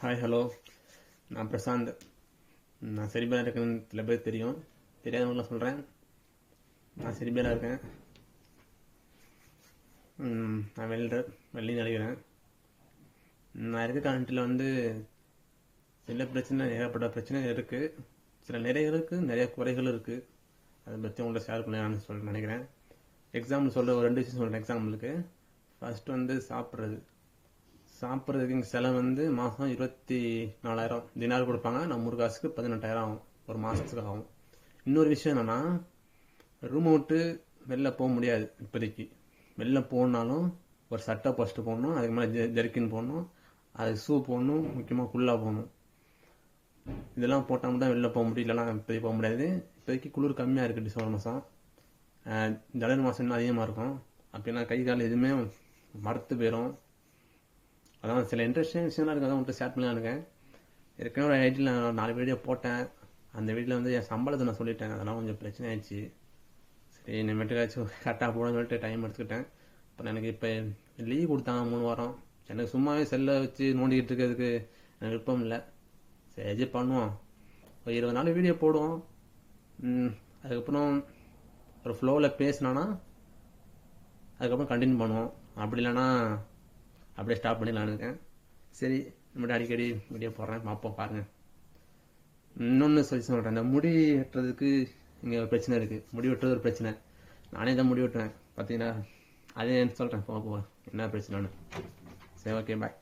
Hi hello, நான் பிரசாந்த். நான் செரிபியலாக இருக்கேன்னு சில பேர் தெரியும், தெரியாதவங்களாம் சொல்கிறேன். நான் செரிபியலாக இருக்கேன். நான் வெள்ளி நடிக்கிறேன். நான் இருக்க கண்ட்ரியில் சில பிரச்சனை, ஏகப்பட்ட பிரச்சனை இருக்குது. சில நிறைகளுக்கு நிறைய குறைகள் இருக்குது. அதை பற்றி உங்கள்கிட்ட ஷேர் பண்ணலான்னு நினைக்கிறேன். எக்ஸாம்பிள் சொல்கிற ஒரு 2 விஷயம் சொல்கிறேன். எக்ஸாம்பிளுக்கு ஃபஸ்ட்டு சாப்பிட்றதுக்கு இங்கே செலவு மாதம் 24,000 தினார் கொடுப்பாங்க. நம்ம ஊர் காசுக்கு 18,000 ஆகும், ஒரு மாதத்துக்கு ஆகும். இன்னொரு விஷயம் என்னென்னா, ரூமை விட்டு வெளில போக முடியாது. இப்போதைக்கு வெளில போகணுன்னாலும் ஒரு சட்டை ஃபஸ்ட்டு போடணும், அதுக்கு மேலே ஜெர்க்கின் போடணும், அதுக்கு ஷூ போடணும், முக்கியமாக குள்ளா போகணும். இதெல்லாம் போட்டால் மட்டும் தான் வெளில போக முடியும், இல்லைனா இப்போதைக்கு போக முடியாது. இப்போதைக்கு குளிர் கம்மியாக இருக்குது. டிசம்பர் மாதம், ஜனவரி மாதம் இன்னும் அதிகமாக இருக்கும். அப்படின்னா கை கால் எதுவுமே மரத்து போயிடும். அதான் சில இன்ட்ரெஸ்டிங் விஷயம்லாம் இருக்குது. அதான் உங்கள்கிட்ட ஷேர் பண்ணலாம் இருக்கேன். ஏற்கனவே ஒரு ஐடியில் 4 வீடியோ போட்டேன். அந்த வீட்டில் என் சம்பளத்தை நான் சொல்லிட்டேன். அதெல்லாம் கொஞ்சம் பிரச்சனை ஆயிடுச்சு. சரி, இனிமேட்டுக்காச்சும் கரெக்டாக போகணும்னு சொல்லிட்டு டைம் எடுத்துக்கிட்டேன். அப்புறம் எனக்கு இப்போ லீவ் கொடுத்தாங்க 3 வாரம். எனக்கு சும்மாவே செல்லை வச்சு நோண்டிக்கிட்டு இருக்கிறதுக்கு எனக்கு விருப்பம் இல்லை. சரி பண்ணுவோம், ஒரு 20 நாள் வீடியோ போடுவோம். அதுக்கப்புறம் ஒரு ஃப்ளோவில் பேசினானா அதுக்கப்புறம் கண்டினியூ பண்ணுவோம். அப்படி இல்லைன்னா அப்படியே ஸ்டாப் பண்ணிடலான்னு இருக்கேன். சரி, நம்மகிட்ட அடிக்கடி வீடியோ போடுறேன், பார்ப்போம், பாருங்கள். இன்னொன்று சொல்கிறேன், இந்த முடி வெட்டுறதுக்கு இங்கே ஒரு பிரச்சனை இருக்குது. முடி வெட்டுறது ஒரு பிரச்சனை. நானே தான் முடி வெட்டுவேன், பார்த்தீங்கன்னா. அதே சொல்கிறேன், போக என்ன பிரச்சனைன்னு. சரி, ஓகே, பாய்.